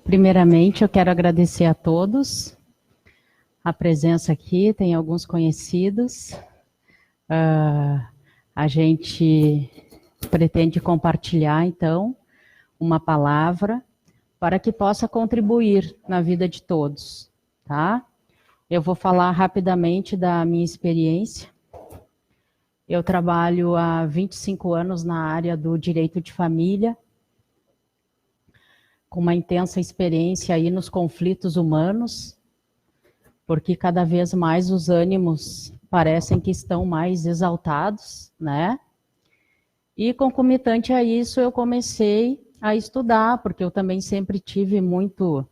Primeiramente, eu quero agradecer a todos a presença aqui, tem alguns conhecidos. A gente pretende compartilhar, então, uma palavra para que possa contribuir na vida de todos, tá? Eu vou falar rapidamente da minha experiência. Eu trabalho há 25 anos na área do direito de família, com uma intensa experiência aí nos conflitos humanos, porque cada vez mais os ânimos parecem que estão mais exaltados, né? E concomitante a isso, eu comecei a estudar, porque eu também sempre tive muito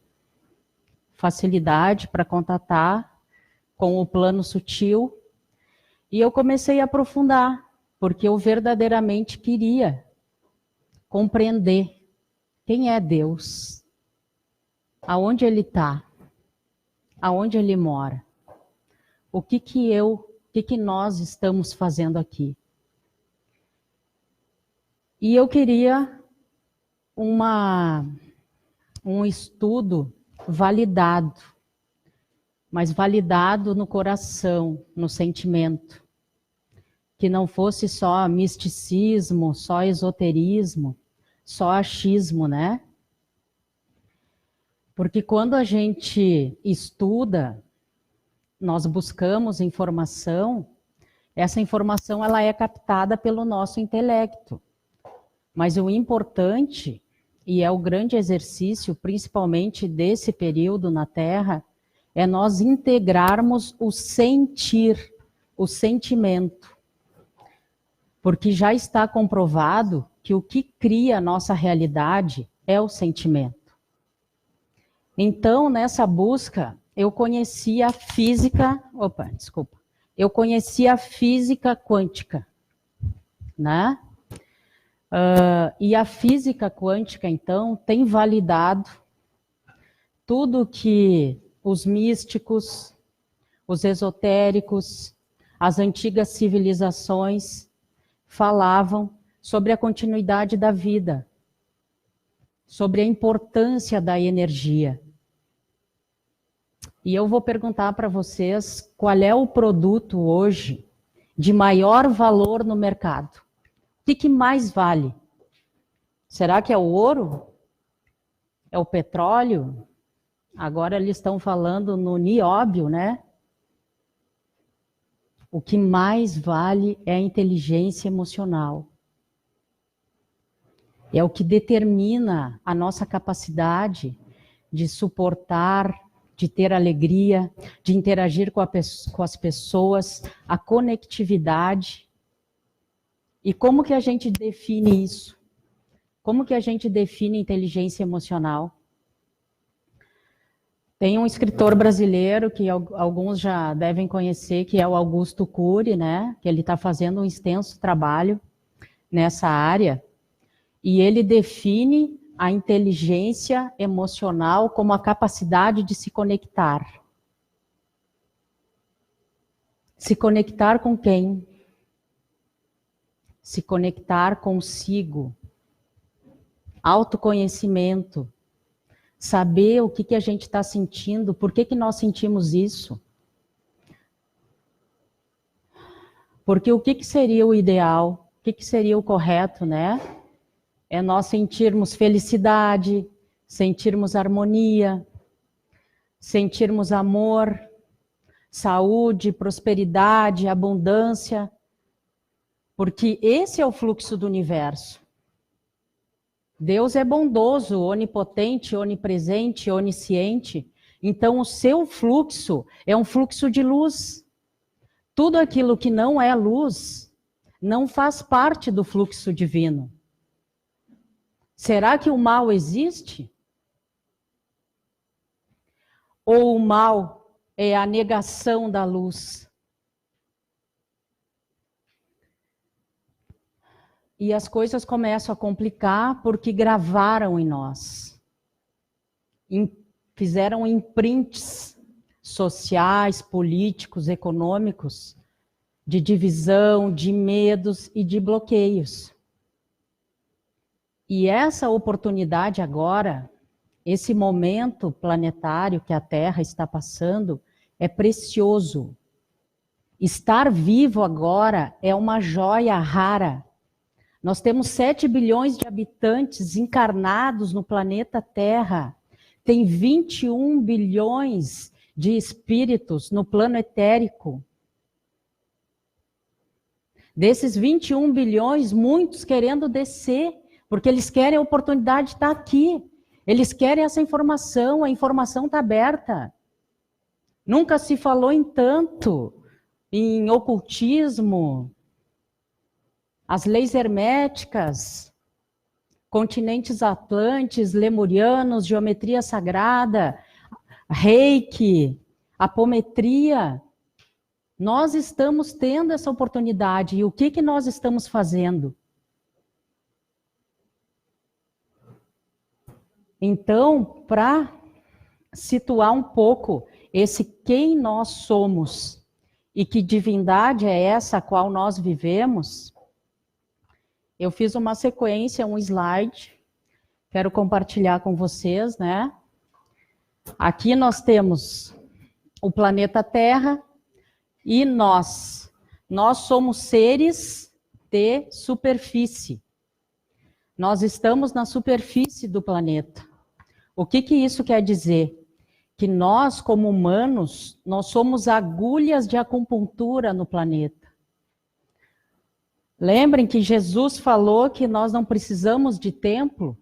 facilidade para contatar com o plano sutil, e eu comecei a aprofundar, porque eu verdadeiramente queria compreender quem é Deus, aonde Ele está, aonde Ele mora, o que nós estamos fazendo aqui. E eu queria um estudo validado, mas validado no coração, no sentimento, que não fosse só misticismo, só esoterismo, só achismo, né? Porque quando a gente estuda, nós buscamos informação, essa informação ela é captada pelo nosso intelecto. Mas o importante, e é o grande exercício, principalmente desse período na Terra, é nós integrarmos o sentir, o sentimento. Porque já está comprovado que o que cria a nossa realidade é o sentimento. Então, nessa busca, eu conheci a física quântica, né? E a física quântica, então, tem validado tudo que os místicos, os esotéricos, as antigas civilizações falavam sobre a continuidade da vida, sobre a importância da energia. E eu vou perguntar para vocês qual é o produto hoje de maior valor no mercado. O que mais vale? Será que é o ouro? É o petróleo? Agora eles estão falando no nióbio, né? O que mais vale é a inteligência emocional. É o que determina a nossa capacidade de suportar, de ter alegria, de interagir com as pessoas, a conectividade. E como que a gente define isso? Como que a gente define inteligência emocional? Tem um escritor brasileiro que alguns já devem conhecer, que é o Augusto Cury, né? Que ele está fazendo um extenso trabalho nessa área. E ele define a inteligência emocional como a capacidade de se conectar. Se conectar com quem? Se conectar consigo. Autoconhecimento. Saber o que a gente está sentindo, por que nós sentimos isso. Porque o que seria o ideal, o que seria o correto, né? É nós sentirmos felicidade, sentirmos harmonia, sentirmos amor, saúde, prosperidade, abundância. Porque esse é o fluxo do universo. Deus é bondoso, onipotente, onipresente, onisciente. Então, o seu fluxo é um fluxo de luz. Tudo aquilo que não é luz não faz parte do fluxo divino. Será que o mal existe? Ou o mal é a negação da luz? E as coisas começam a complicar porque gravaram em nós. Fizeram imprints sociais, políticos, econômicos, de divisão, de medos e de bloqueios. E essa oportunidade agora, esse momento planetário que a Terra está passando, é precioso. Estar vivo agora é uma joia rara. Nós temos 7 bilhões de habitantes encarnados no planeta Terra. Tem 21 bilhões de espíritos no plano etérico. Desses 21 bilhões, muitos querendo descer, porque eles querem a oportunidade de estar aqui. Eles querem essa informação, a informação está aberta. Nunca se falou em tanto em ocultismo, as leis herméticas, continentes atlantes, lemurianos, geometria sagrada, reiki, apometria. Nós estamos tendo essa oportunidade. E o que nós estamos fazendo? Então, para situar um pouco esse quem nós somos e que divindade é essa a qual nós vivemos, eu fiz uma sequência, um slide, quero compartilhar com vocês, né? Aqui nós temos o planeta Terra e nós somos seres de superfície. Nós estamos na superfície do planeta. O que isso quer dizer? Que nós, como humanos, nós somos agulhas de acupuntura no planeta. Lembrem que Jesus falou que nós não precisamos de templo.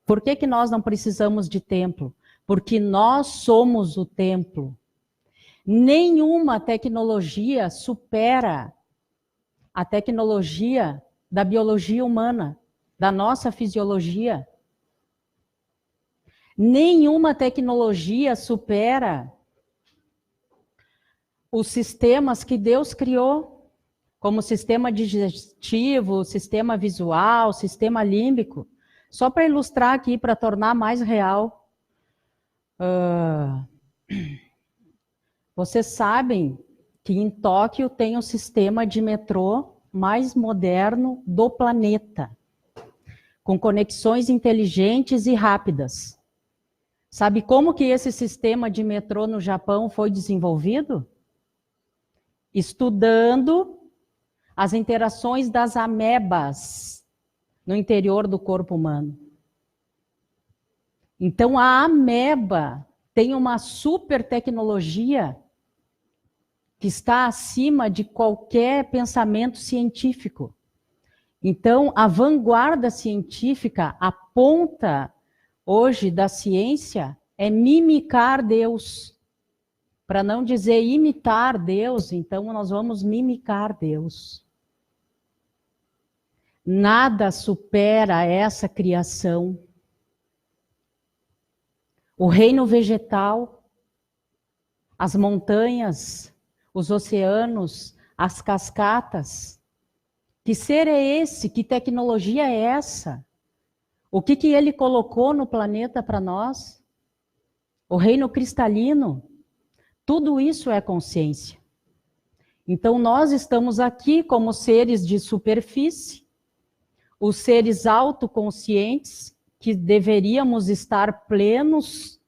Por que nós não precisamos de templo? Porque nós somos o templo. Nenhuma tecnologia supera a tecnologia da biologia humana, da nossa fisiologia. Nenhuma tecnologia supera os sistemas que Deus criou, como sistema digestivo, sistema visual, sistema límbico. Só para ilustrar aqui, para tornar mais real. Vocês sabem que em Tóquio tem o sistema de metrô mais moderno do planeta, com conexões inteligentes e rápidas. Sabe como que esse sistema de metrô no Japão foi desenvolvido? Estudando as interações das amebas no interior do corpo humano. Então, a ameba tem uma super tecnologia que está acima de qualquer pensamento científico. Então, a vanguarda científica, a ponta hoje da ciência, é mimicar Deus. Para não dizer imitar Deus, então nós vamos mimicar Deus. Nada supera essa criação. O reino vegetal, as montanhas, os oceanos, as cascatas. Que ser é esse? Que tecnologia é essa? O que ele colocou no planeta para nós? O reino cristalino. Tudo isso é consciência. Então, nós estamos aqui como seres de superfície, os seres autoconscientes, que deveríamos estar plenos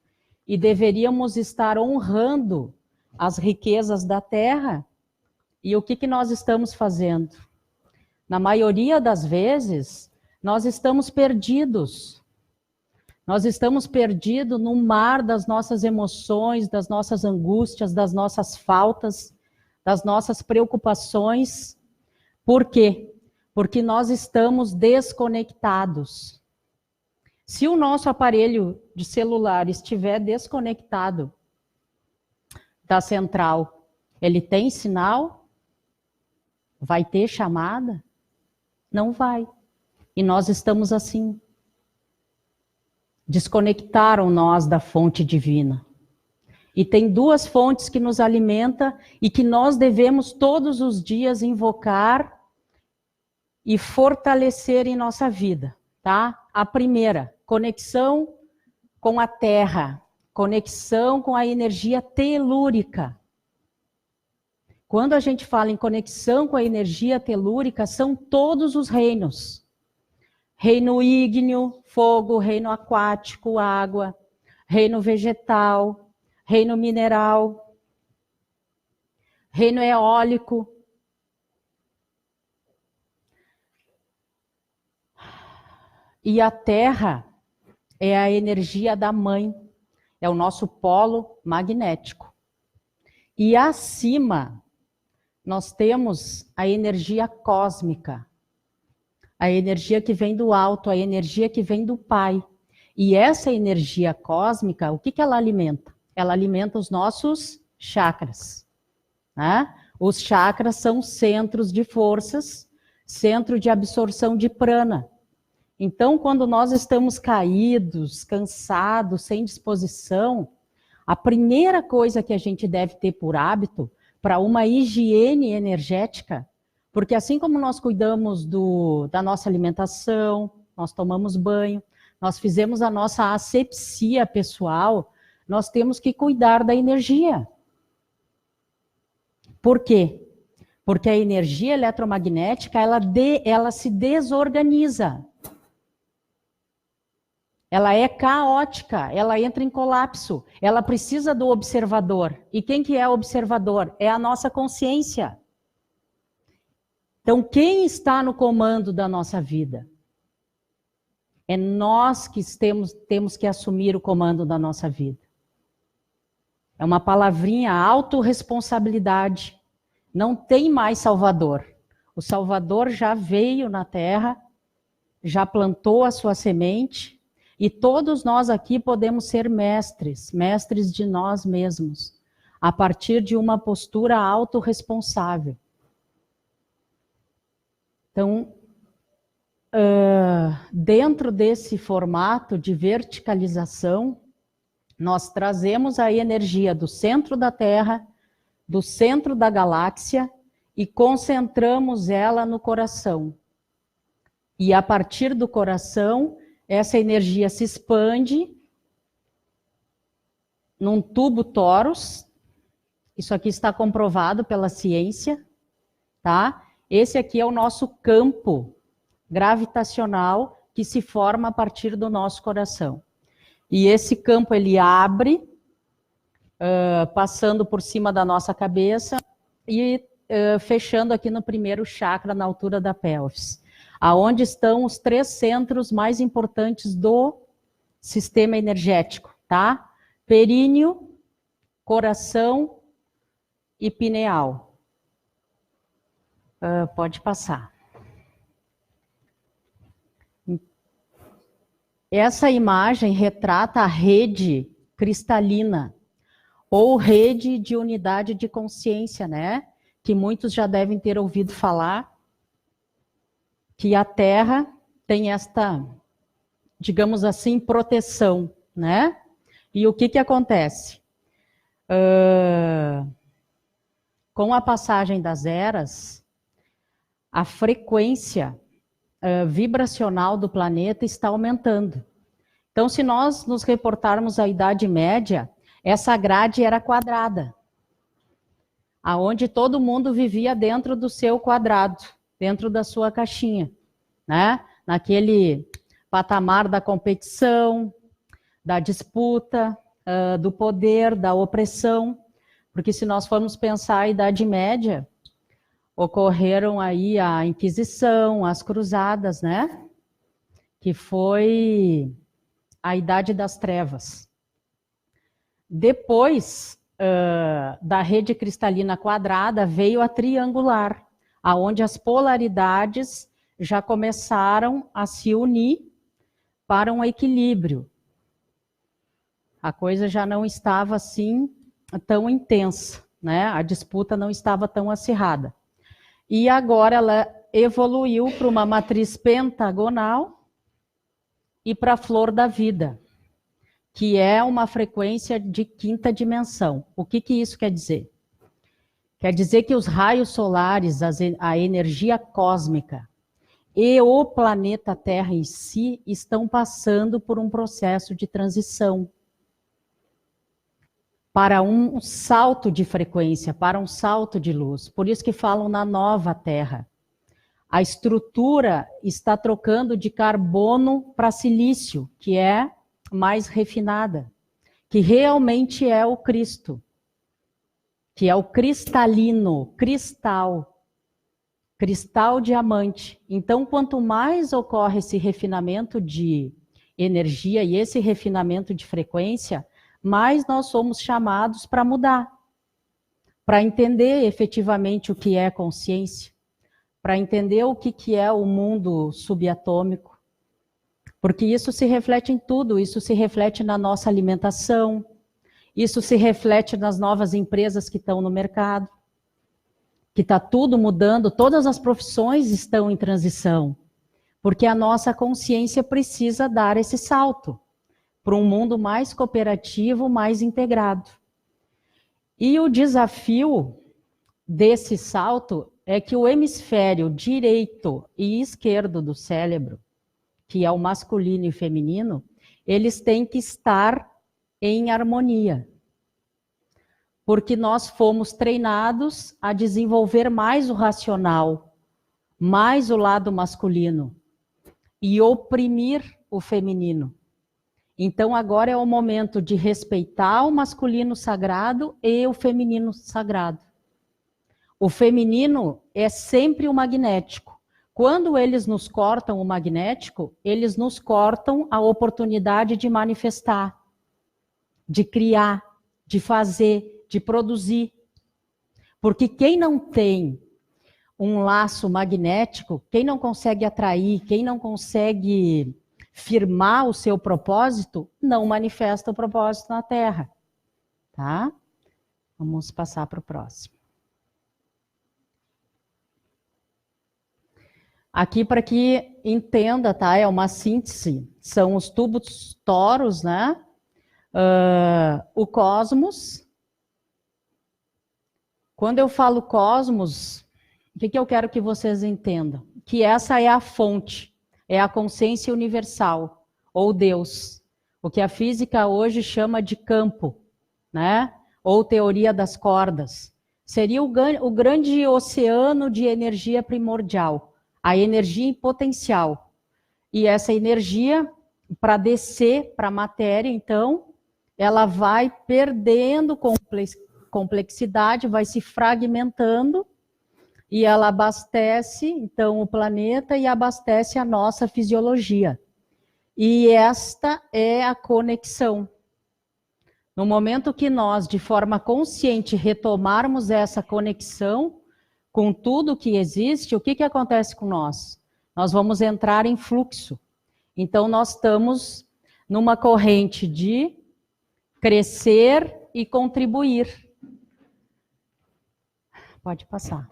e deveríamos estar honrando as riquezas da Terra. E o que nós estamos fazendo? Na maioria das vezes, nós estamos perdidos. Nós estamos perdidos no mar das nossas emoções, das nossas angústias, das nossas faltas, das nossas preocupações. Por quê? Porque nós estamos desconectados. Se o nosso aparelho de celular estiver desconectado da central, ele tem sinal? Vai ter chamada? Não vai. E nós estamos assim. Desconectaram nós da fonte divina. E tem duas fontes que nos alimentam e que nós devemos todos os dias invocar e fortalecer em nossa vida, tá? A primeira, conexão com a Terra, conexão com a energia telúrica. Quando a gente fala em conexão com a energia telúrica, são todos os reinos. reino ígneo, fogo, reino aquático, água, reino vegetal, reino mineral, reino eólico. E a Terra é a energia da mãe, é o nosso polo magnético. E acima, nós temos a energia cósmica, a energia que vem do alto, a energia que vem do Pai. E essa energia cósmica, o que ela alimenta? Ela alimenta os nossos chakras, né? Os chakras são centros de forças, centro de absorção de prana. Então, quando nós estamos caídos, cansados, sem disposição, a primeira coisa que a gente deve ter por hábito para uma higiene energética, porque assim como nós cuidamos da nossa alimentação, nós tomamos banho, nós fizemos a nossa asepsia pessoal, nós temos que cuidar da energia. Por quê? Porque a energia eletromagnética, ela se desorganiza. Ela é caótica, ela entra em colapso, ela precisa do observador. E quem que é o observador? É a nossa consciência. Então, quem está no comando da nossa vida? É nós que temos que assumir o comando da nossa vida. É uma palavrinha, autorresponsabilidade. Não tem mais Salvador. O Salvador já veio na Terra, já plantou a sua semente, e todos nós aqui podemos ser mestres de nós mesmos, a partir de uma postura autorresponsável. Então, dentro desse formato de verticalização, nós trazemos a energia do centro da Terra, do centro da galáxia, e concentramos ela no coração. E a partir do coração, essa energia se expande num tubo torus. Isso aqui está comprovado pela ciência, tá? Esse aqui é o nosso campo gravitacional que se forma a partir do nosso coração. E esse campo, ele abre, passando por cima da nossa cabeça e fechando aqui no primeiro chakra, na altura da pelvis, aonde estão os 3 centros mais importantes do sistema energético, tá? Períneo, coração e pineal. Pode passar. Essa imagem retrata a rede cristalina, ou rede de unidade de consciência, né? Que muitos já devem ter ouvido falar, que a Terra tem esta, digamos assim, proteção, né? E o que acontece? Com a passagem das eras, a frequência vibracional do planeta está aumentando. Então, se nós nos reportarmos à Idade Média, essa grade era quadrada, aonde todo mundo vivia dentro do seu quadrado, dentro da sua caixinha, né? Naquele patamar da competição, da disputa, do poder, da opressão, porque se nós formos pensar a Idade Média, ocorreram aí a Inquisição, as Cruzadas, né? Que foi a Idade das Trevas. Depois da rede cristalina quadrada, veio a triangular, aonde as polaridades já começaram a se unir para um equilíbrio. A coisa já não estava assim tão intensa, né? A disputa não estava tão acirrada. E agora ela evoluiu para uma matriz pentagonal e para a flor da vida, que é uma frequência de 5ª dimensão. O que isso quer dizer? Quer dizer que os raios solares, a energia cósmica e o planeta Terra em si estão passando por um processo de transição para um salto de frequência, para um salto de luz. Por isso que falam na nova Terra, A estrutura está trocando de carbono para silício, que é mais refinada, que realmente é o Cristo, que é o cristalino, cristal diamante. Então, quanto mais ocorre esse refinamento de energia e esse refinamento de frequência, mais nós somos chamados para mudar, para entender efetivamente o que é consciência, para entender o que é o mundo subatômico, porque isso se reflete em tudo, isso se reflete na nossa alimentação, isso se reflete nas novas empresas que estão no mercado, que está tudo mudando, todas as profissões estão em transição, porque a nossa consciência precisa dar esse salto para um mundo mais cooperativo, mais integrado. E o desafio desse salto é que o hemisfério direito e esquerdo do cérebro, que é o masculino e feminino, eles têm que estar em harmonia. Porque nós fomos treinados a desenvolver mais o racional, mais o lado masculino, e oprimir o feminino. Então agora é o momento de respeitar o masculino sagrado e o feminino sagrado. O feminino é sempre o magnético. Quando eles nos cortam o magnético, eles nos cortam a oportunidade de manifestar, de criar, de fazer, de produzir. Porque quem não tem um laço magnético, quem não consegue atrair, quem não consegue firmar o seu propósito, não manifesta o propósito na Terra. Tá? Vamos passar para o próximo. Aqui para que entenda, tá? É uma síntese. São os tubos toros, né? O cosmos. Quando eu falo cosmos, o que eu quero que vocês entendam? Que essa é a fonte, é a consciência universal, ou Deus. O que a física hoje chama de campo, né? Ou teoria das cordas. Seria o grande oceano de energia primordial. A energia em potencial. E essa energia, para descer para a matéria, então, ela vai perdendo complexidade, vai se fragmentando, e ela abastece, então, o planeta e abastece a nossa fisiologia. E esta é a conexão. No momento que nós, de forma consciente, retomarmos essa conexão, com tudo que existe, o que acontece com nós? Nós vamos entrar em fluxo. Então, nós estamos numa corrente de crescer e contribuir. Pode passar.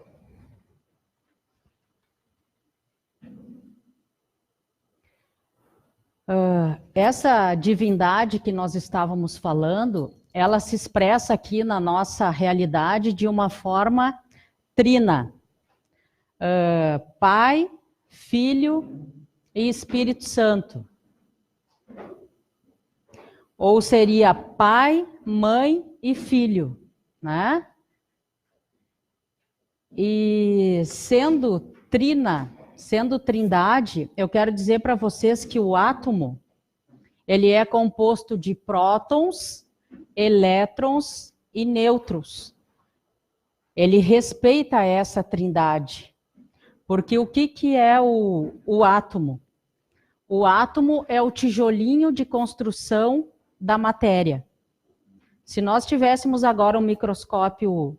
Essa divindade que nós estávamos falando, ela se expressa aqui na nossa realidade de uma forma trina. Pai, Filho e Espírito Santo. Ou seria pai, mãe e filho, né? E sendo trina, sendo trindade, eu quero dizer para vocês que o átomo, ele é composto de prótons, elétrons e nêutrons. Ele respeita essa trindade. Porque o que é o átomo? O átomo é o tijolinho de construção da matéria. Se nós tivéssemos agora um microscópio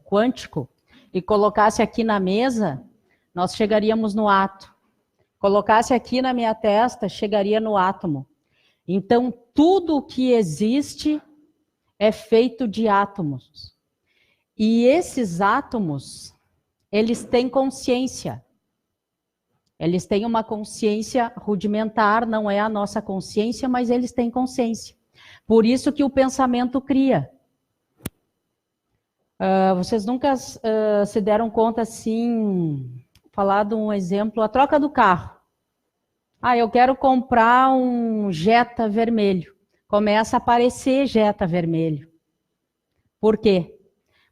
quântico e colocasse aqui na mesa, nós chegaríamos no átomo. Colocasse aqui na minha testa, chegaria no átomo. Então, tudo o que existe é feito de átomos. E esses átomos, eles têm consciência. Eles têm uma consciência rudimentar, não é a nossa consciência, mas eles têm consciência. Por isso que o pensamento cria. Vocês nunca se deram conta, assim, falar de um exemplo, a troca do carro. Eu quero comprar um Jetta vermelho. Começa a aparecer Jetta vermelho. Por quê?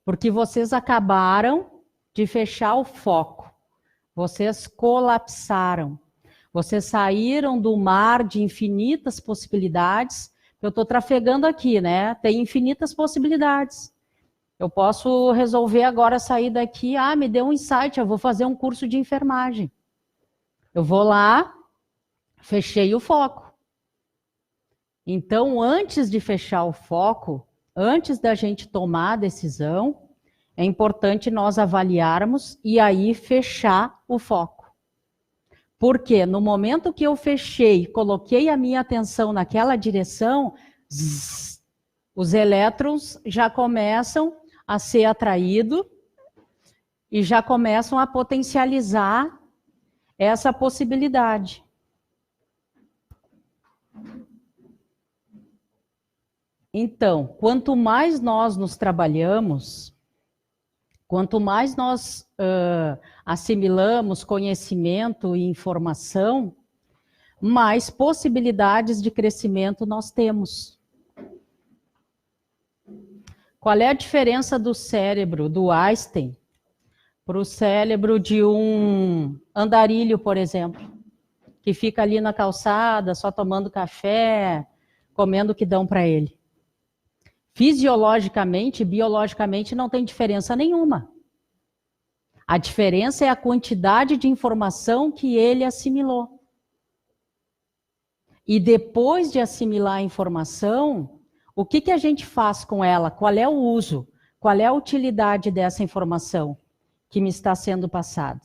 Porque vocês acabaram de fechar o foco. Vocês colapsaram. Vocês saíram do mar de infinitas possibilidades. Eu estou trafegando aqui, né? Tem infinitas possibilidades. Eu posso resolver agora sair daqui. Ah, me deu um insight, eu vou fazer um curso de enfermagem. Eu vou lá, fechei o foco. Então, antes de fechar o foco, antes da gente tomar a decisão, é importante nós avaliarmos e aí fechar o foco. Porque no momento que eu fechei, coloquei a minha atenção naquela direção, os elétrons já começam a ser atraídos e já começam a potencializar essa possibilidade. Então, quanto mais nós nos trabalhamos, quanto mais nós assimilamos conhecimento e informação, mais possibilidades de crescimento nós temos. Qual é a diferença do cérebro do Einstein para o cérebro de um andarilho, por exemplo, que fica ali na calçada, só tomando café, comendo o que dão para ele? Fisiologicamente, biologicamente, não tem diferença nenhuma. A diferença é a quantidade de informação que ele assimilou. E depois de assimilar a informação, o que a gente faz com ela? Qual é o uso? Qual é a utilidade dessa informação que me está sendo passada?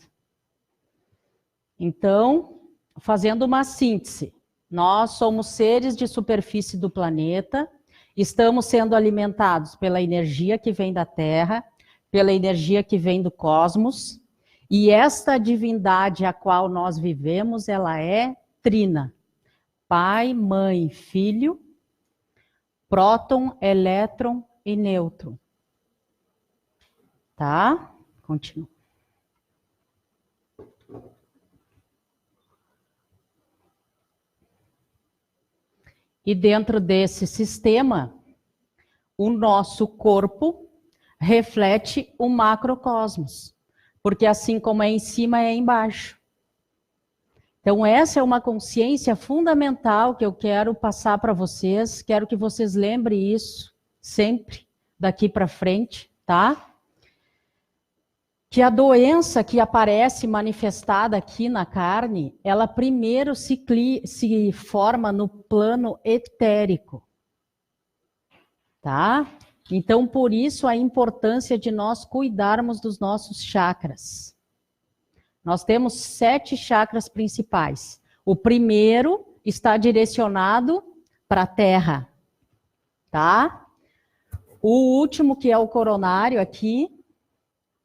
Então, fazendo uma síntese, nós somos seres de superfície do planeta, estamos sendo alimentados pela energia que vem da Terra, pela energia que vem do cosmos, e esta divindade a qual nós vivemos, ela é trina. Pai, mãe, filho, próton, elétron e nêutron. Tá? Continua. E dentro desse sistema, o nosso corpo reflete o macrocosmos. Porque assim como é em cima, é embaixo. Então, essa é uma consciência fundamental que eu quero passar para vocês. Quero que vocês lembrem isso sempre, daqui para frente, tá? Que a doença que aparece manifestada aqui na carne, ela primeiro se forma no plano etérico, tá? Então, por isso, a importância de nós cuidarmos dos nossos chakras. Nós temos 7 chakras principais. O primeiro está direcionado para a terra, tá? O último, que é o coronário aqui,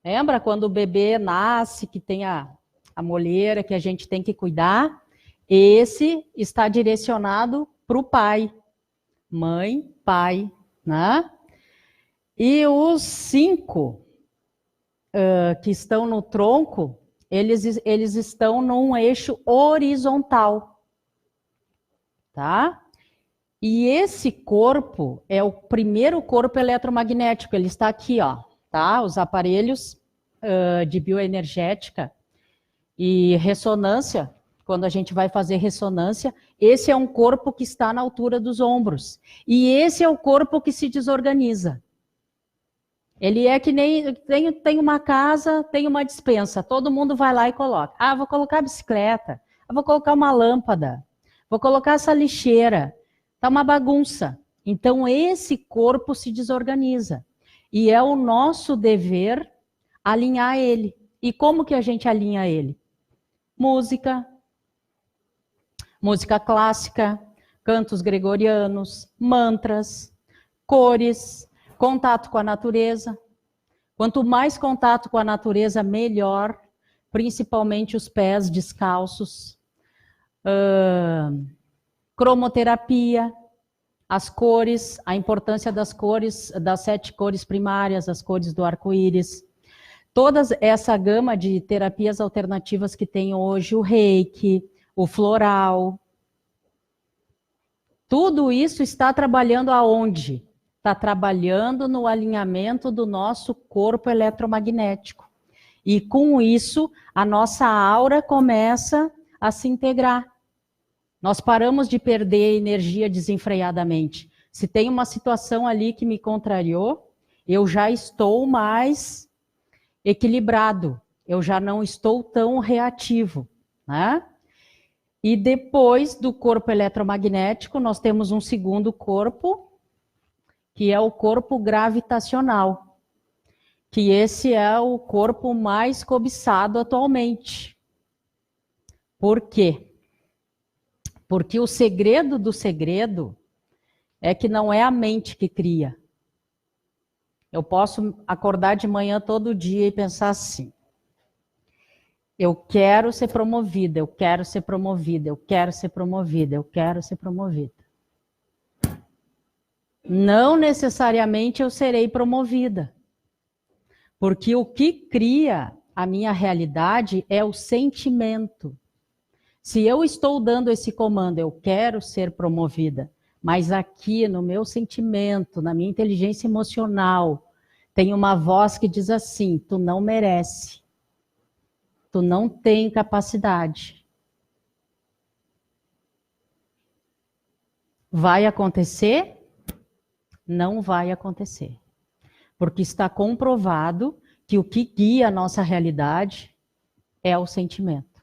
lembra quando o bebê nasce, que tem a moleira, que a gente tem que cuidar? Esse está direcionado para o pai. Mãe, pai, né? E os 5 que estão no tronco, eles estão num eixo horizontal, tá? E esse corpo é o primeiro corpo eletromagnético, ele está aqui, ó, tá? Os aparelhos de bioenergética e ressonância, quando a gente vai fazer ressonância, esse é um corpo que está na altura dos ombros. E esse é o corpo que se desorganiza. Ele é que nem, tem uma casa, tem uma despensa, todo mundo vai lá e coloca. Ah, vou colocar a bicicleta, vou colocar uma lâmpada, vou colocar essa lixeira. Tá uma bagunça. Então, esse corpo se desorganiza. E é o nosso dever alinhar ele. E como que a gente alinha ele? Música, música clássica, cantos gregorianos, mantras, cores, contato com a natureza. Quanto mais contato com a natureza, melhor, principalmente os pés descalços. Cromoterapia, as cores, a importância das cores, das 7 cores primárias, as cores do arco-íris. Toda essa gama de terapias alternativas que tem hoje, o reiki, o floral. Tudo isso está trabalhando aonde? Está trabalhando no alinhamento do nosso corpo eletromagnético. E com isso, a nossa aura começa a se integrar. Nós paramos de perder energia desenfreadamente. Se tem uma situação ali que me contrariou, eu já estou mais equilibrado. Eu já não estou tão reativo, né? E depois do corpo eletromagnético, nós temos um segundo corpo, que é o corpo gravitacional, que esse é o corpo mais cobiçado atualmente. Por quê? Porque o segredo do segredo é que não é a mente que cria. Eu posso acordar de manhã todo dia e pensar assim: eu quero ser promovida, eu quero ser promovida, eu quero ser promovida, eu quero ser promovida. Não necessariamente eu serei promovida. Porque o que cria a minha realidade é o sentimento. Se eu estou dando esse comando, eu quero ser promovida, mas aqui no meu sentimento, na minha inteligência emocional, tem uma voz que diz assim: tu não merece. Tu não tem capacidade. Vai acontecer? Não vai acontecer. Porque está comprovado que o que guia a nossa realidade é o sentimento.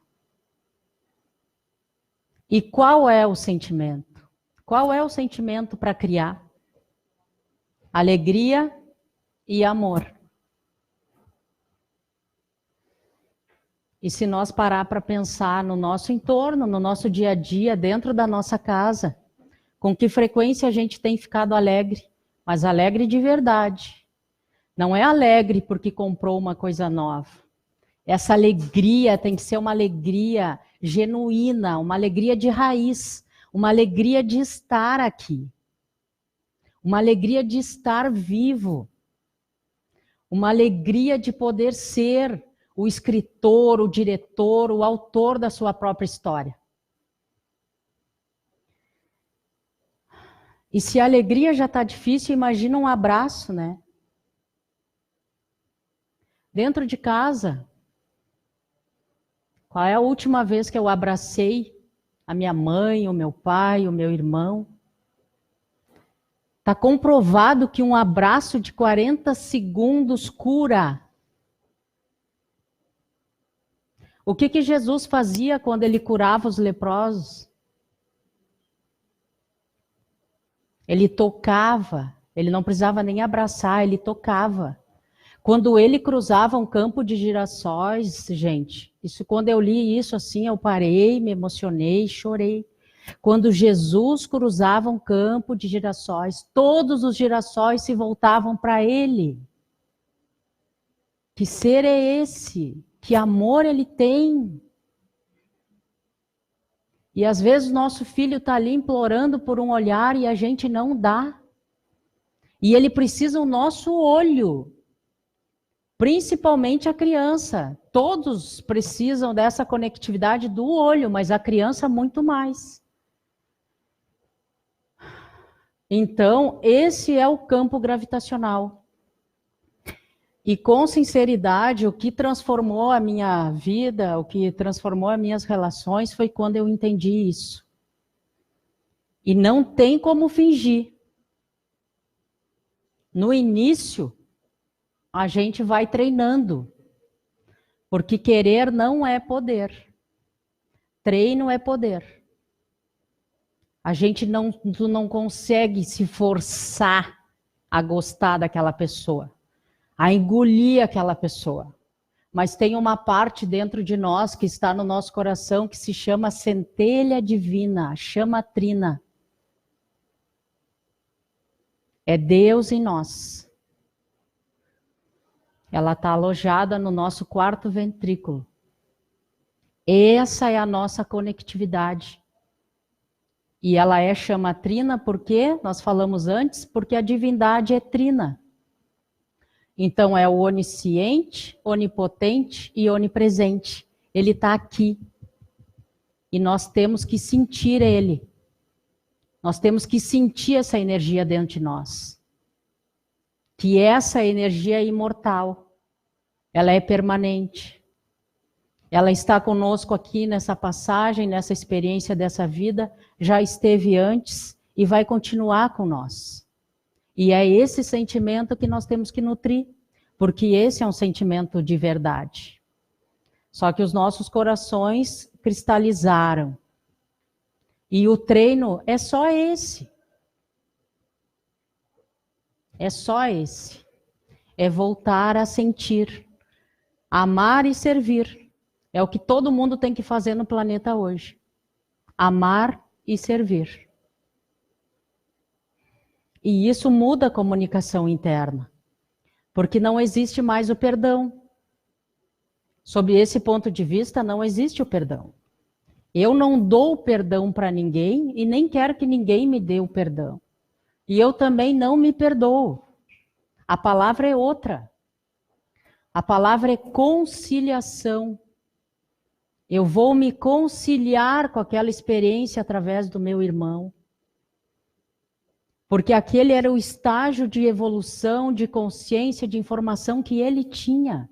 E qual é o sentimento? Qual é o sentimento para criar? Alegria e amor. E se nós parar para pensar no nosso entorno, no nosso dia a dia, dentro da nossa casa, com que frequência a gente tem ficado alegre, mas alegre de verdade. Não é alegre porque comprou uma coisa nova. Essa alegria tem que ser uma alegria genuína, uma alegria de raiz, uma alegria de estar aqui, uma alegria de estar vivo, uma alegria de poder ser o escritor, o diretor, o autor da sua própria história. E se a alegria já está difícil, imagina um abraço, né? Dentro de casa, qual é a última vez que eu abracei a minha mãe, o meu pai, o meu irmão? Está comprovado que um abraço de 40 segundos cura. O que Jesus fazia quando ele curava os leprosos? Ele tocava, ele não precisava nem abraçar, ele tocava. Quando ele cruzava um campo de girassóis, gente, isso quando eu li isso assim, eu parei, me emocionei, chorei. Quando Jesus cruzava um campo de girassóis, todos os girassóis se voltavam para ele. Que ser é esse? Que amor ele tem? E às vezes nosso filho está ali implorando por um olhar e a gente não dá. E ele precisa o nosso olho. Principalmente a criança. Todos precisam dessa conectividade do olho, mas a criança muito mais. Então, esse é o campo gravitacional. E com sinceridade, o que transformou a minha vida, o que transformou as minhas relações foi quando eu entendi isso. E não tem como fingir. No início, a gente vai treinando, porque querer não é poder. Treino é poder. A gente não consegue se forçar a gostar daquela pessoa, a engolir aquela pessoa. Mas tem uma parte dentro de nós que está no nosso coração que se chama centelha divina, chama trina. É Deus em nós. Ela está alojada no nosso quarto ventrículo. Essa é a nossa conectividade. E ela é chama trina porque, nós falamos antes, porque a divindade é trina. Então é o onisciente, onipotente e onipresente. Ele está aqui. E nós temos que sentir ele. Nós temos que sentir essa energia dentro de nós. Que essa energia é imortal. ela é permanente. Ela está conosco aqui nessa passagem, nessa experiência dessa vida, já esteve antes e vai continuar com nós. E é esse sentimento que nós temos que nutrir, porque esse é um sentimento de verdade. Só que os nossos corações cristalizaram. E o treino é só esse. É só esse. É voltar a sentir, amar e servir. É o que todo mundo tem que fazer no planeta hoje. Amar e servir. E isso muda a comunicação interna. Porque não existe mais o perdão. Sob esse ponto de vista, não existe o perdão. Eu não dou perdão para ninguém e nem quero que ninguém me dê o perdão. E eu também não me perdoo. A palavra é outra. A palavra é conciliação. Eu vou me conciliar com aquela experiência através do meu irmão. Porque aquele era o estágio de evolução, de consciência, de informação que ele tinha.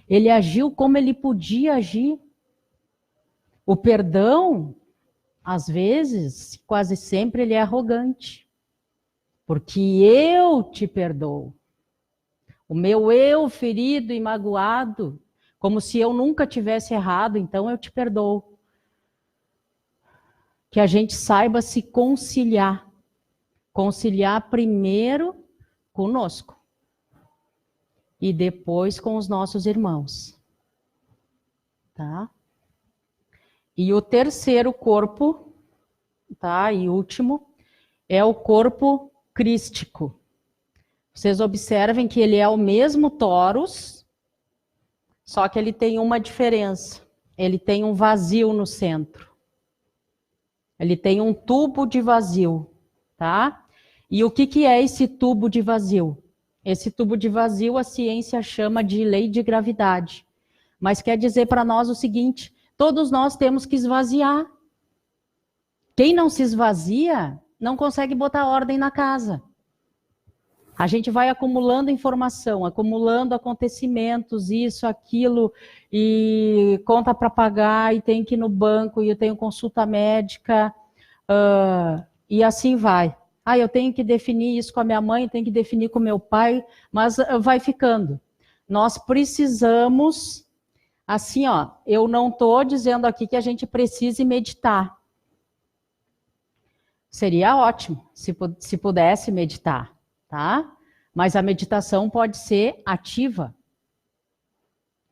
Ele agiu como ele podia agir. O perdão, às vezes, quase sempre, ele é arrogante. Porque eu te perdoo. O meu eu ferido e magoado, como se eu nunca tivesse errado, então eu te perdoo. Que a gente saiba se conciliar. Conciliar primeiro conosco. E depois com os nossos irmãos. Tá? E o terceiro corpo, tá? E último, é o corpo crístico. Vocês observem que ele é o mesmo torus, só que ele tem uma diferença. Ele tem um vazio no centro. Ele tem um tubo de vazio, tá? E o que é esse tubo de vazio? Esse tubo de vazio a ciência chama de lei de gravidade. Mas quer dizer para nós o seguinte: todos nós temos que esvaziar. Quem não se esvazia, não consegue botar ordem na casa. A gente vai acumulando informação, acumulando acontecimentos, isso, aquilo, e conta para pagar, e tem que ir no banco, e eu tenho consulta médica, e assim vai. Ah, eu tenho que definir isso com a minha mãe, tenho que definir com meu pai, mas vai ficando. Nós precisamos, assim, ó, eu não estou dizendo aqui que a gente precise meditar. Seria ótimo se pudesse meditar, tá? Mas a meditação pode ser ativa.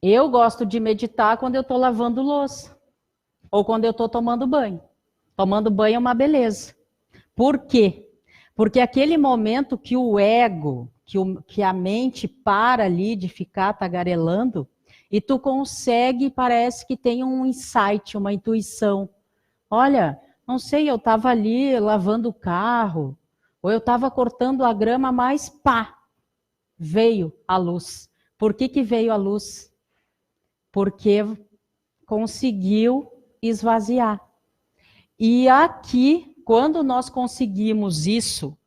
Eu gosto de meditar quando eu estou lavando louça. Ou quando eu estou tomando banho. Tomando banho é uma beleza. Por quê? Porque aquele momento que o ego, que a mente para ali de ficar tagarelando, e tu consegue, parece que tem um insight, uma intuição. Olha, não sei, eu estava ali lavando o carro, ou eu estava cortando a grama, mas pá, veio a luz. Por que veio a luz? Porque conseguiu esvaziar. E aqui, quando nós conseguimos isso,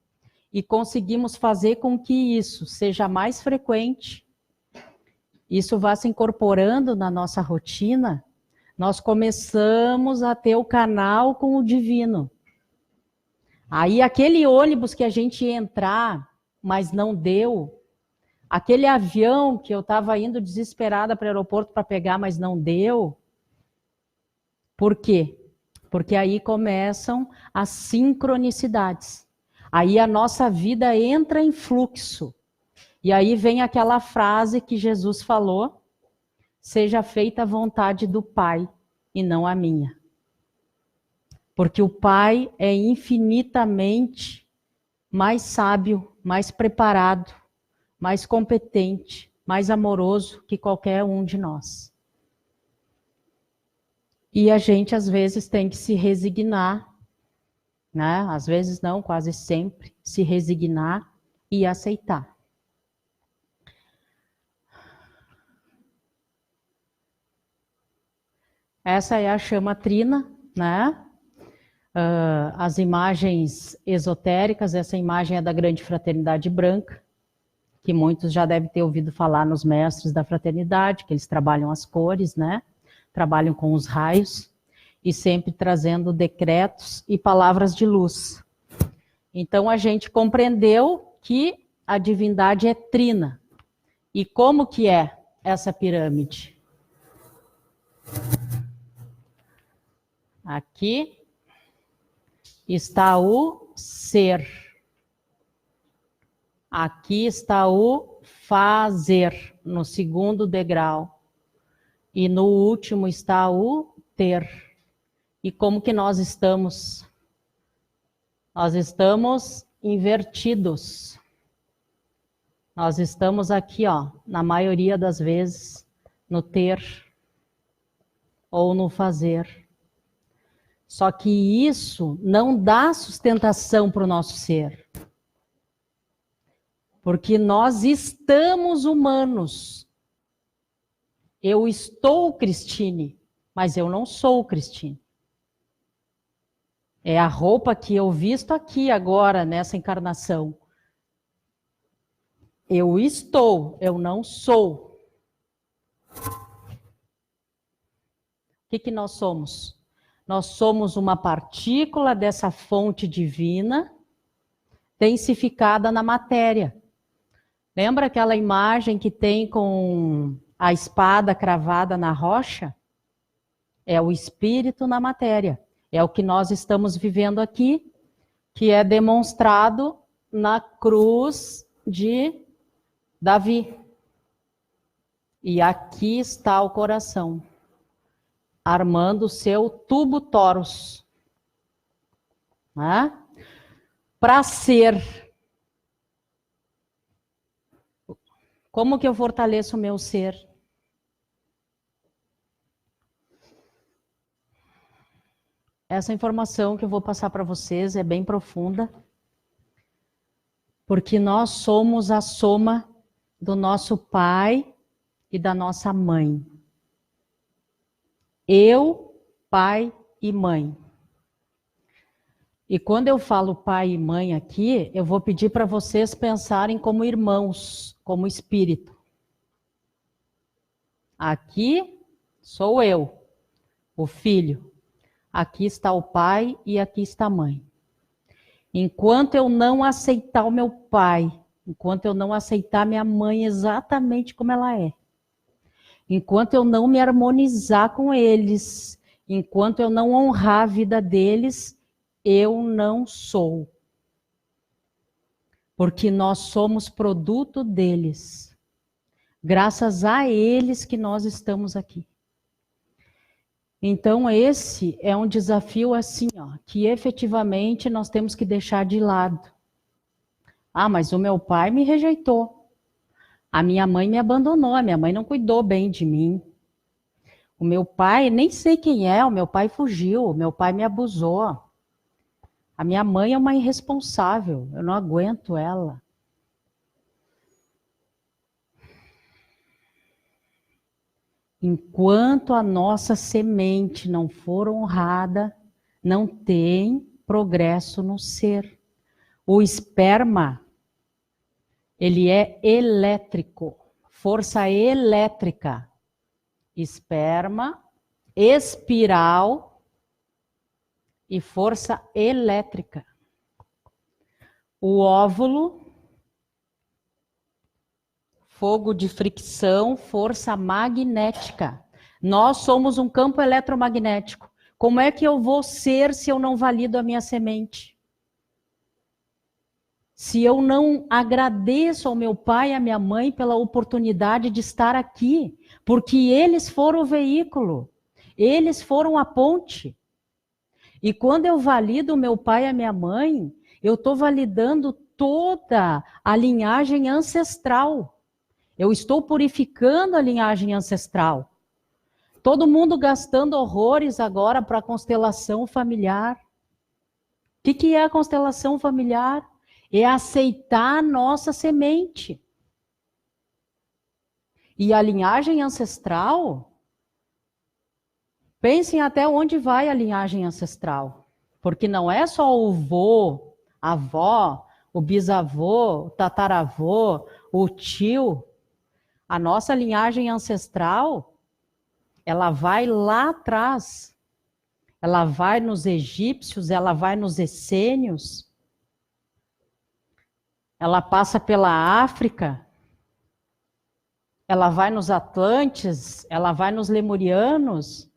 e conseguimos fazer com que isso seja mais frequente, isso vá se incorporando na nossa rotina, nós começamos a ter o canal com o divino. Aí aquele ônibus que a gente ia entrar, mas não deu, aquele avião que eu estava indo desesperada para o aeroporto para pegar, mas não deu. Por quê? Porque aí começam as sincronicidades. Aí a nossa vida entra em fluxo. E aí vem aquela frase que Jesus falou: seja feita a vontade do Pai e não a minha. Porque o Pai é infinitamente mais sábio, mais preparado, mais competente, mais amoroso que qualquer um de nós. E a gente, às vezes, tem que se resignar, né? Às vezes não, quase sempre, se resignar e aceitar. Essa é a chama trina, né? As imagens esotéricas, essa imagem é da Grande Fraternidade Branca, que muitos já devem ter ouvido falar nos mestres da fraternidade, que eles trabalham as cores, né? Trabalham com os raios e sempre trazendo decretos e palavras de luz. Então a gente compreendeu que a divindade é trina. E como que é essa pirâmide? Aqui está o ser. Aqui está o fazer, no segundo degrau. E no último está o ter. E como que nós estamos? Nós estamos invertidos. Nós estamos aqui, ó, na maioria das vezes, no ter ou no fazer. Só que isso não dá sustentação para o nosso ser. Porque nós estamos humanos. Eu estou Cristine, mas eu não sou Cristine. É a roupa que eu visto aqui agora, nessa encarnação. Eu estou, eu não sou. O que nós somos? Nós somos uma partícula dessa fonte divina densificada na matéria. Lembra aquela imagem que tem com a espada cravada na rocha? É o espírito na matéria. É o que nós estamos vivendo aqui, que é demonstrado na cruz de Davi. E aqui está o coração, armando o seu tubo toros. Né? Para ser. Como que eu fortaleço o meu ser? Essa informação que eu vou passar para vocês é bem profunda, porque nós somos a soma do nosso pai e da nossa mãe. Eu, pai e mãe. E quando eu falo pai e mãe aqui, eu vou pedir para vocês pensarem como irmãos, como espírito. Aqui sou eu, o filho. Aqui está o pai e aqui está a mãe. Enquanto eu não aceitar o meu pai, enquanto eu não aceitar minha mãe exatamente como ela é, enquanto eu não me harmonizar com eles, enquanto eu não honrar a vida deles, eu não sou. Porque nós somos produto deles. Graças a eles que nós estamos aqui. Então, esse é um desafio assim, ó, que efetivamente nós temos que deixar de lado. Ah, mas o meu pai me rejeitou. A minha mãe me abandonou, a minha mãe não cuidou bem de mim. O meu pai, nem sei quem é, o meu pai fugiu, o meu pai me abusou. A minha mãe é uma irresponsável, eu não aguento ela. Enquanto a nossa semente não for honrada, não tem progresso no ser. O esperma, ele é elétrico, força elétrica. Esperma, espiral e força elétrica. O óvulo, fogo de fricção, força magnética. Nós somos um campo eletromagnético. Como é que eu vou ser se eu não valido a minha semente? Se eu não agradeço ao meu pai e à minha mãe pela oportunidade de estar aqui, porque eles foram o veículo, eles foram a ponte. E quando eu valido o meu pai e a minha mãe, eu estou validando toda a linhagem ancestral. Eu estou purificando a linhagem ancestral. Todo mundo gastando horrores agora para a constelação familiar. O que é a constelação familiar? É aceitar a nossa semente. E a linhagem ancestral, pensem até onde vai a linhagem ancestral. Porque não é só o vô, a avó, o bisavô, o tataravô, o tio, a nossa linhagem ancestral, ela vai lá atrás. Ela vai nos egípcios, ela vai nos essênios, ela passa pela África, ela vai nos Atlantes, ela vai nos Lemurianos.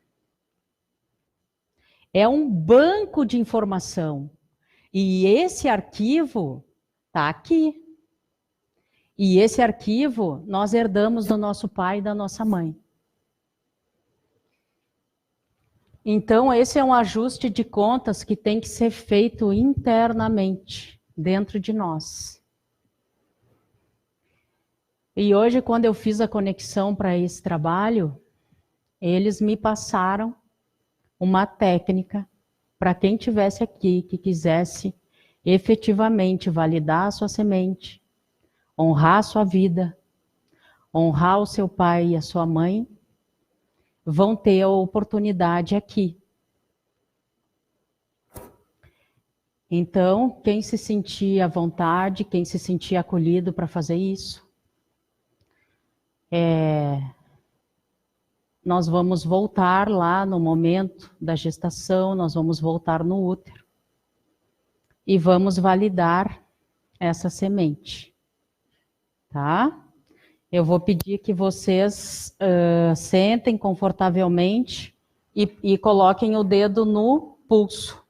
É um banco de informação. E esse arquivo está aqui. E esse arquivo nós herdamos do nosso pai e da nossa mãe. Então, esse é um ajuste de contas que tem que ser feito internamente, dentro de nós. E hoje, quando eu fiz a conexão para esse trabalho, eles me passaram uma técnica para quem tivesse aqui, que quisesse efetivamente validar a sua semente, honrar a sua vida, honrar o seu pai e a sua mãe, vão ter a oportunidade aqui. Então, quem se sentir à vontade, quem se sentir acolhido para fazer isso, nós vamos voltar lá no momento da gestação, nós vamos voltar no útero e vamos validar essa semente, tá? Eu vou pedir que vocês sentem confortavelmente e coloquem o dedo no pulso.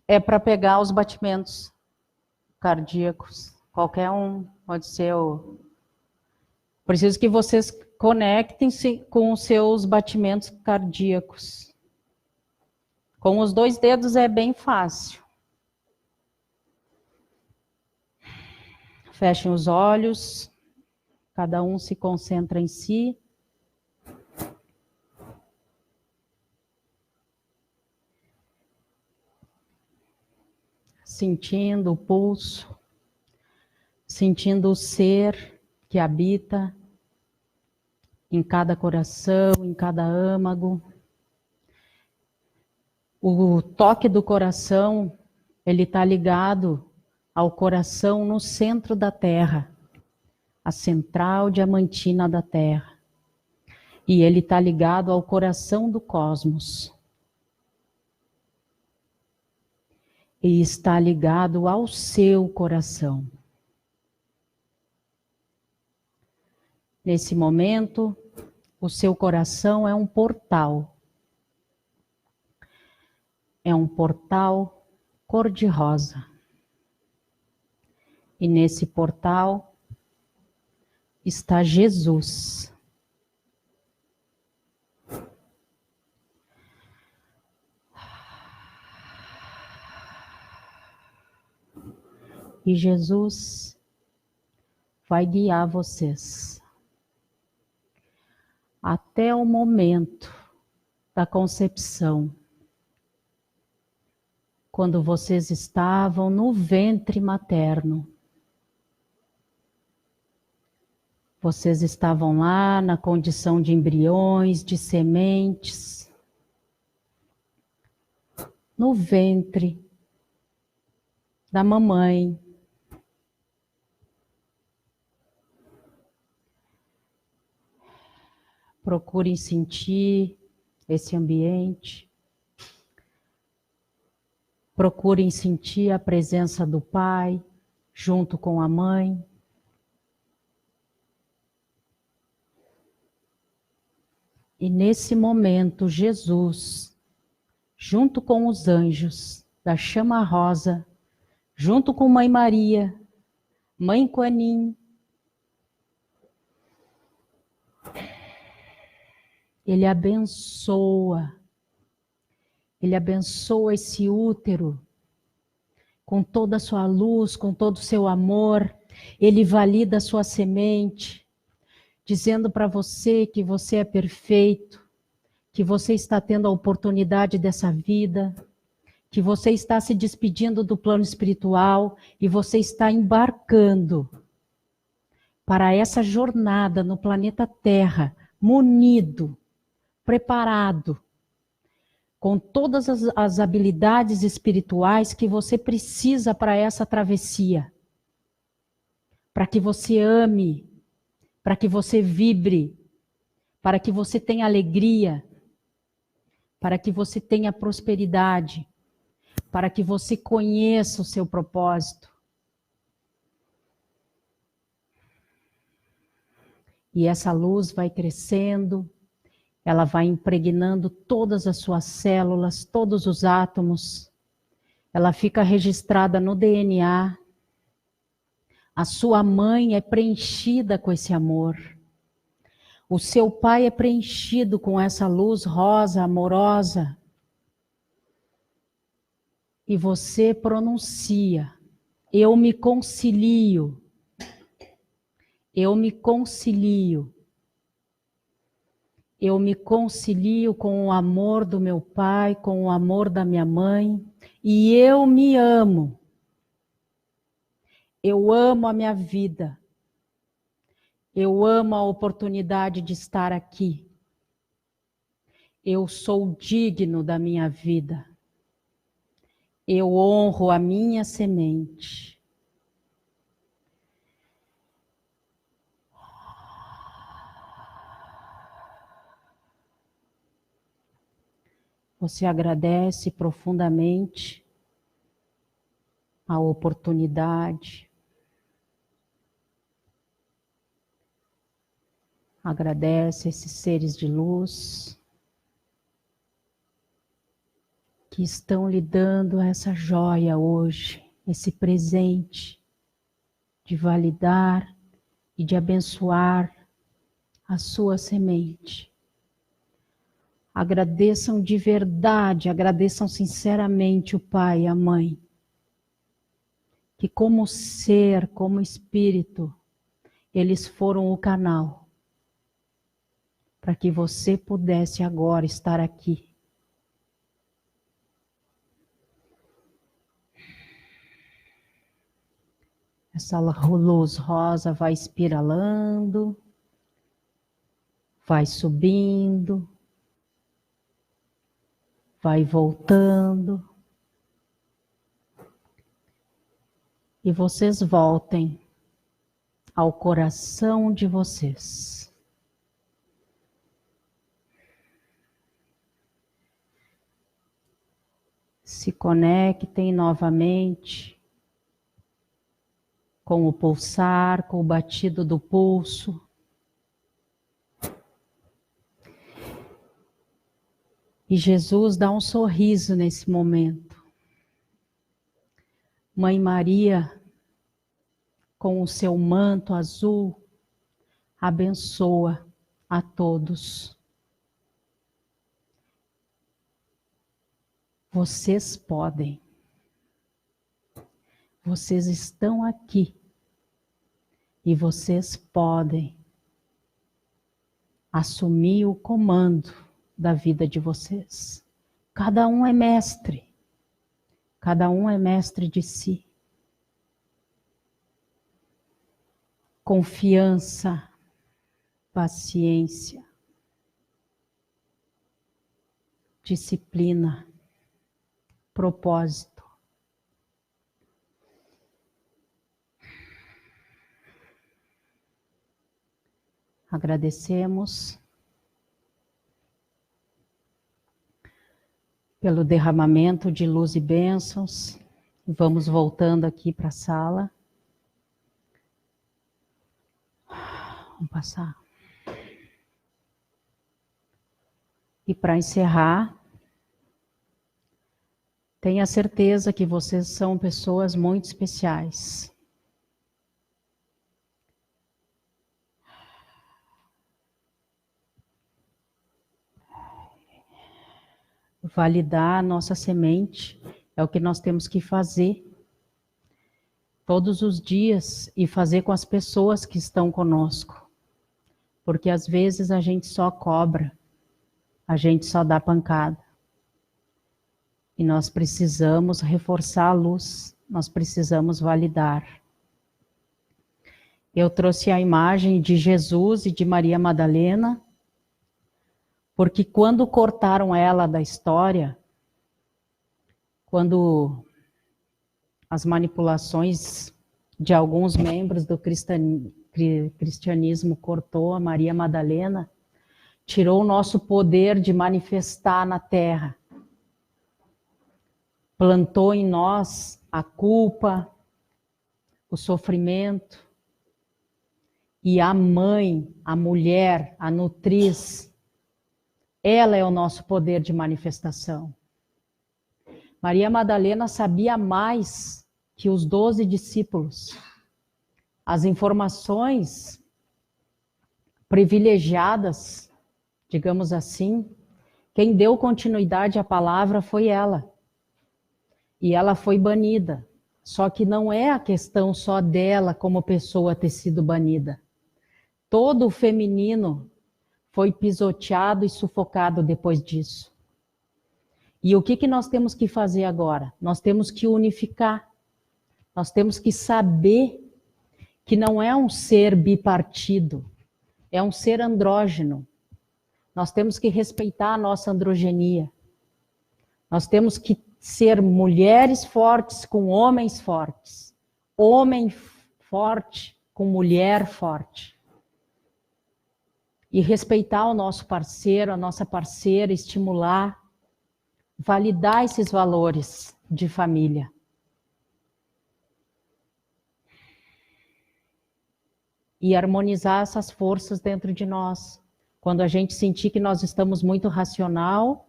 É para pegar os batimentos cardíacos. Qualquer um, pode ser o... Preciso que vocês conectem-se com os seus batimentos cardíacos. Com os 2 dedos é bem fácil. Fechem os olhos. Cada um se concentra em si. Sentindo o pulso. Sentindo o ser que habita em cada coração, em cada âmago. O toque do coração, ele está ligado ao coração no centro da Terra, a central diamantina da Terra. E ele está ligado ao coração do cosmos. E está ligado ao seu coração. Nesse momento, o seu coração é um portal. É um portal cor-de-rosa. E nesse portal está Jesus. E Jesus vai guiar vocês até o momento da concepção, quando vocês estavam no ventre materno. Vocês estavam lá na condição de embriões, de sementes, no ventre da mamãe. Procurem sentir esse ambiente. Procurem sentir a presença do pai junto com a mãe. E nesse momento, Jesus, junto com os anjos da chama rosa, junto com Mãe Maria, Mãe Kuan Yin, Ele abençoa esse útero com toda a sua luz, com todo o seu amor. Ele valida a sua semente, dizendo para você que você é perfeito, que você está tendo a oportunidade dessa vida, que você está se despedindo do plano espiritual e você está embarcando para essa jornada no planeta Terra, munido, preparado com todas as habilidades espirituais que você precisa para essa travessia. Para que você ame, para que você vibre, para que você tenha alegria, para que você tenha prosperidade, para que você conheça o seu propósito. E essa luz vai crescendo, ela vai impregnando todas as suas células, todos os átomos. Ela fica registrada no DNA. A sua mãe é preenchida com esse amor. O seu pai é preenchido com essa luz rosa, amorosa. E você pronuncia: eu me concilio. Eu me concilio. Eu me concilio com o amor do meu pai, com o amor da minha mãe, e eu me amo. Eu amo a minha vida. Eu amo a oportunidade de estar aqui. Eu sou digno da minha vida. Eu honro a minha semente. Você agradece profundamente a oportunidade. Agradece esses seres de luz que estão lhe dando essa joia hoje, esse presente de validar e de abençoar a sua semente. Agradeçam de verdade, agradeçam sinceramente o pai e a mãe, que como ser, como espírito, eles foram o canal para que você pudesse agora estar aqui. Essa luz rosa vai espiralando, vai subindo, vai voltando. E vocês voltem ao coração de vocês. Se conectem novamente com o pulsar, com o batido do pulso. E Jesus dá um sorriso nesse momento. Mãe Maria, com o seu manto azul, abençoa a todos. Vocês podem. Vocês estão aqui. E vocês podem assumir o comando da vida de vocês. Cada um é mestre. Cada um é mestre de si. Confiança, paciência, disciplina, propósito. Agradecemos pelo derramamento de luz e bênçãos. Vamos voltando aqui para a sala. Vamos passar. E para encerrar, tenha certeza que vocês são pessoas muito especiais. Validar a nossa semente é o que nós temos que fazer todos os dias e fazer com as pessoas que estão conosco. Porque às vezes a gente só cobra, a gente só dá pancada. E nós precisamos reforçar a luz, nós precisamos validar. Eu trouxe a imagem de Jesus e de Maria Madalena, Porque quando cortaram ela da história, quando as manipulações de alguns membros do cristianismo cortou a Maria Madalena, tirou o nosso poder de manifestar na terra. Plantou em nós a culpa, o sofrimento. E a mãe, a mulher, a nutriz, ela é o nosso poder de manifestação. Maria Madalena sabia mais que os 12 discípulos. As informações privilegiadas, digamos assim, quem deu continuidade à palavra foi ela. E ela foi banida. Só que não é a questão só dela como pessoa ter sido banida. Todo o feminino foi pisoteado e sufocado depois disso. E o que nós temos que fazer agora? Nós temos que unificar. Nós temos que saber que não é um ser bipartido, é um ser andrógeno. Nós temos que respeitar a nossa androgenia. Nós temos que ser mulheres fortes com homens fortes. Homem forte com mulher forte. E respeitar o nosso parceiro, a nossa parceira, estimular, validar esses valores de família. E harmonizar essas forças dentro de nós. Quando a gente sentir que nós estamos muito racional,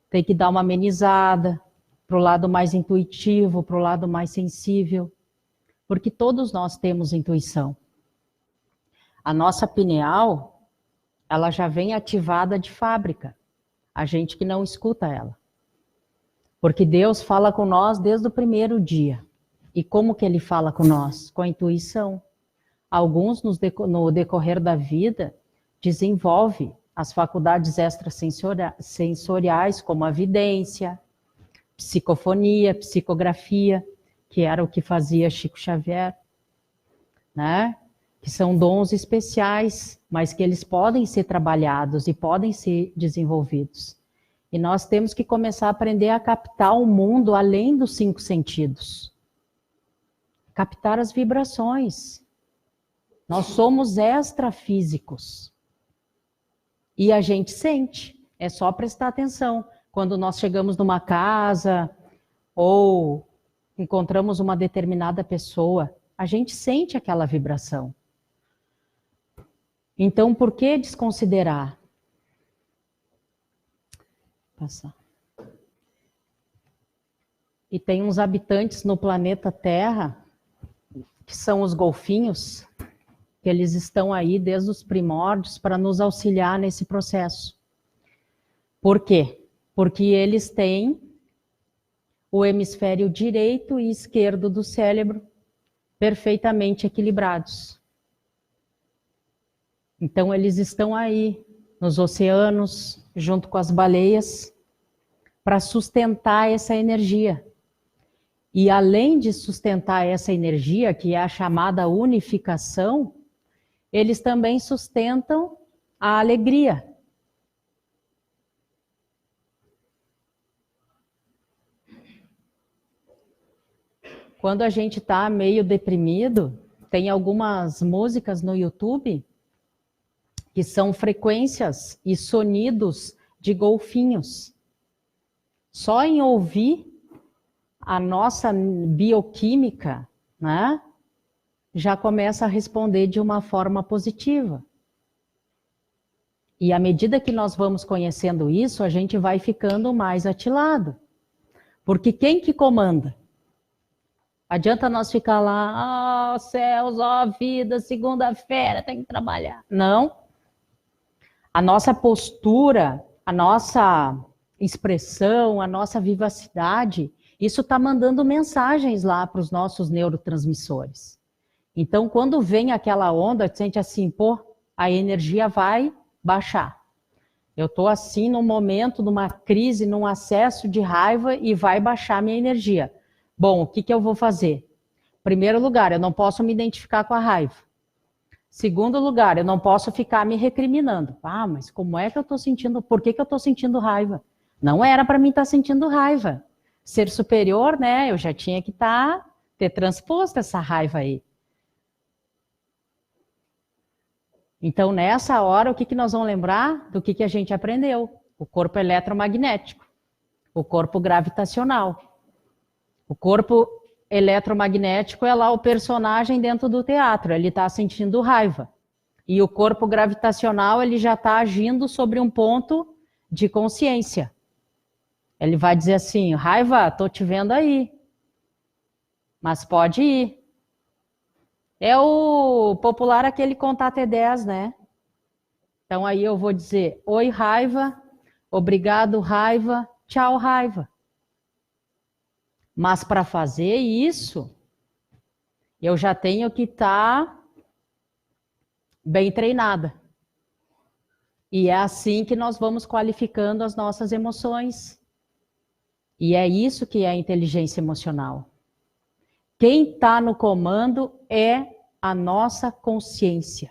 tem que dar uma amenizada para o lado mais intuitivo, para o lado mais sensível. Porque todos nós temos intuição. A nossa pineal, ela já vem ativada de fábrica. A gente que não escuta ela. Porque Deus fala com nós desde o primeiro dia. E como que Ele fala com nós? Com a intuição. Alguns, no decorrer da vida, desenvolvem as faculdades extrasensoriais, como a vidência, psicofonia, psicografia, que era o que fazia Chico Xavier, né? Que são dons especiais, mas que eles podem ser trabalhados e podem ser desenvolvidos. E nós temos que começar a aprender a captar o mundo além dos 5 sentidos. Captar as vibrações. Nós somos extrafísicos. E a gente sente. É só prestar atenção. Quando nós chegamos numa casa ou encontramos uma determinada pessoa, a gente sente aquela vibração. Então, por que desconsiderar? Passar. E tem uns habitantes no planeta Terra, que são os golfinhos, que eles estão aí desde os primórdios para nos auxiliar nesse processo. Por quê? Porque eles têm o hemisfério direito e esquerdo do cérebro perfeitamente equilibrados. Então, eles estão aí, nos oceanos, junto com as baleias, para sustentar essa energia. E além de sustentar essa energia, que é a chamada unificação, eles também sustentam a alegria. Quando a gente está meio deprimido, tem algumas músicas no YouTube que são frequências e sonidos de golfinhos. Só em ouvir a nossa bioquímica, né, já começa a responder de uma forma positiva. E à medida que nós vamos conhecendo isso, a gente vai ficando mais atilado. Porque quem que comanda? Adianta nós ficar lá, céus, vida, segunda-feira, tem que trabalhar. Não. A nossa postura, a nossa expressão, a nossa vivacidade, isso está mandando mensagens lá para os nossos neurotransmissores. Então, quando vem aquela onda, tu sente assim, pô, a energia vai baixar. Eu estou assim num momento, numa crise, num acesso de raiva e vai baixar minha energia. Bom, o que eu vou fazer? Em primeiro lugar, eu não posso me identificar com a raiva. Segundo lugar, eu não posso ficar me recriminando. Ah, mas como é que eu estou sentindo? Por que eu estou sentindo raiva? Não era para mim estar sentindo raiva. Ser superior, né? Eu já tinha que ter transposto essa raiva aí. Então, nessa hora, o que nós vamos lembrar do que a gente aprendeu? O corpo eletromagnético, o corpo gravitacional. O corpo eletromagnético é lá o personagem dentro do teatro, ele está sentindo raiva. E o corpo gravitacional, ele já está agindo sobre um ponto de consciência. Ele vai dizer assim, raiva, estou te vendo aí, mas pode ir. É o popular aquele contar até 10, né? Então aí eu vou dizer, oi raiva, obrigado raiva, tchau raiva. Mas para fazer isso, eu já tenho que estar bem treinada. E é assim que nós vamos qualificando as nossas emoções. E é isso que é a inteligência emocional. Quem está no comando é a nossa consciência.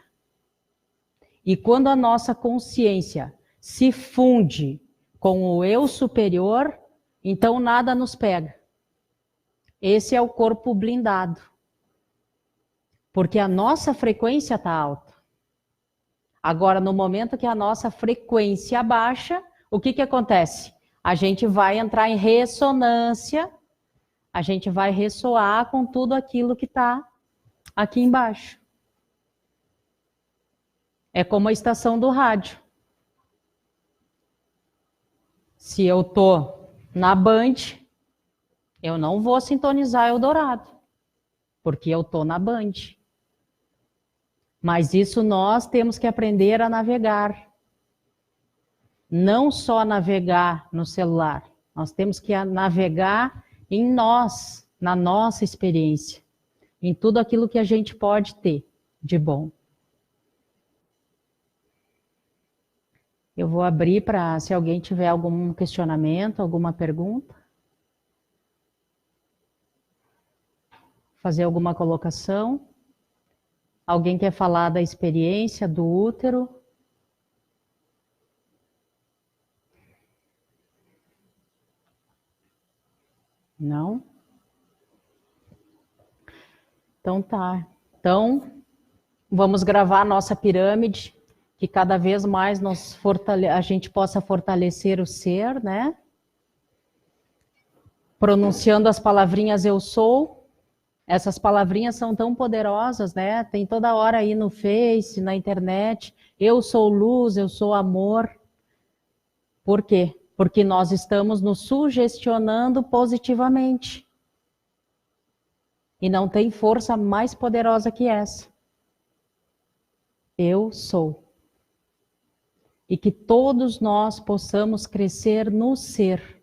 E quando a nossa consciência se funde com o eu superior, então nada nos pega. Esse é o corpo blindado. Porque a nossa frequência está alta. Agora, no momento que a nossa frequência baixa, o que acontece? A gente vai entrar em ressonância, a gente vai ressoar com tudo aquilo que está aqui embaixo. É como a estação do rádio. Se eu estou na Band, eu não vou sintonizar Eldorado, porque eu estou na Band. Mas isso nós temos que aprender a navegar. Não só navegar no celular, nós temos que navegar em nós, na nossa experiência, em tudo aquilo que a gente pode ter de bom. Eu vou abrir para se alguém tiver algum questionamento, alguma pergunta. Fazer alguma colocação. Alguém quer falar da experiência do útero? Não? Então tá. Então, vamos gravar a nossa pirâmide, que cada vez mais a gente possa fortalecer o ser, né? Pronunciando as palavrinhas eu sou. Essas palavrinhas são tão poderosas, né? Tem toda hora aí no Face, na internet. Eu sou luz, eu sou amor. Por quê? Porque nós estamos nos sugestionando positivamente. E não tem força mais poderosa que essa. Eu sou. E que todos nós possamos crescer no ser.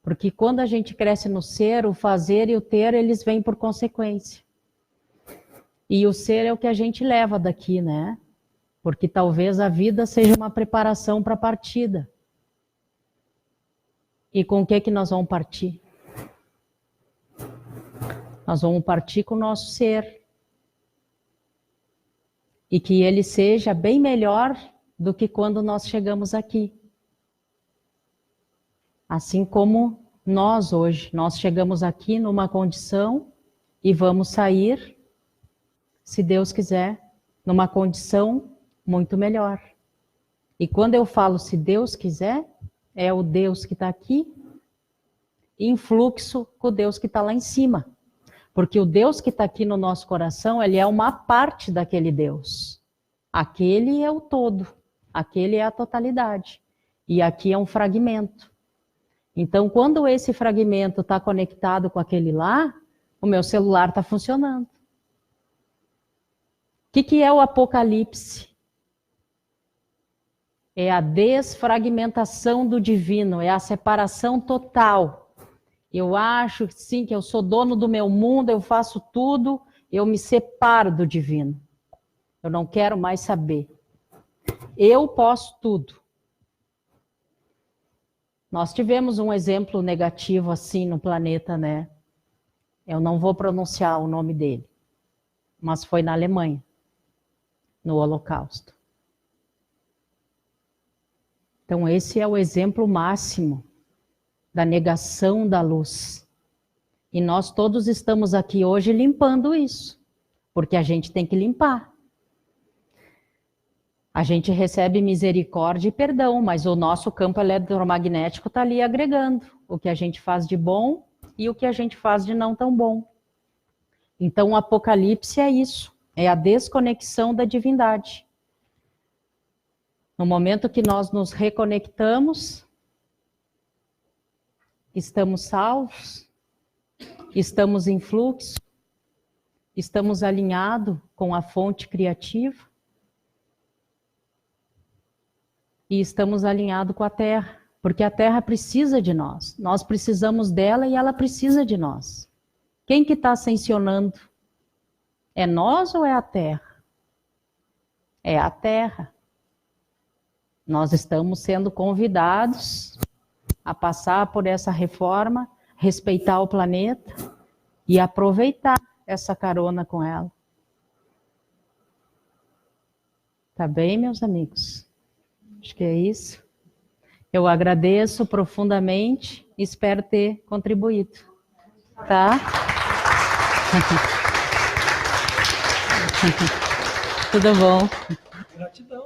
Porque quando a gente cresce no ser, o fazer e o ter, eles vêm por consequência. E o ser é o que a gente leva daqui, né? Porque talvez a vida seja uma preparação para a partida. E com o que nós vamos partir? Nós vamos partir com o nosso ser. E que ele seja bem melhor do que quando nós chegamos aqui. Assim como nós hoje, nós chegamos aqui numa condição e vamos sair, se Deus quiser, numa condição muito melhor. E quando eu falo se Deus quiser, é o Deus que está aqui em fluxo com o Deus que está lá em cima. Porque o Deus que está aqui no nosso coração, ele é uma parte daquele Deus. Aquele é o todo, aquele é a totalidade. E aqui é um fragmento. Então, quando esse fragmento está conectado com aquele lá, o meu celular está funcionando. O que é o Apocalipse? É a desfragmentação do divino, é a separação total. Eu acho, sim, que eu sou dono do meu mundo, eu faço tudo, eu me separo do divino. Eu não quero mais saber. Eu posso tudo. Nós tivemos um exemplo negativo assim no planeta, né? Eu não vou pronunciar o nome dele, mas foi na Alemanha. no Holocausto. Então, esse é o exemplo máximo da negação da luz. E nós todos estamos aqui hoje limpando isso, porque a gente tem que limpar. A gente recebe misericórdia e perdão, mas o nosso campo eletromagnético está ali agregando o que a gente faz de bom e o que a gente faz de não tão bom. Então, o Apocalipse é isso, é a desconexão da divindade. No momento que nós nos reconectamos, estamos salvos, estamos em fluxo, estamos alinhados com a fonte criativa e estamos alinhados com a Terra, porque a Terra precisa de nós. Nós precisamos dela e ela precisa de nós. Quem que está ascensionando? É nós ou é a Terra? É a Terra. Nós estamos sendo convidados a passar por essa reforma, respeitar o planeta e aproveitar essa carona com ela. Tá bem, meus amigos? Acho que é isso. Eu agradeço profundamente e espero ter contribuído. Tá? Tudo bom. Gratidão.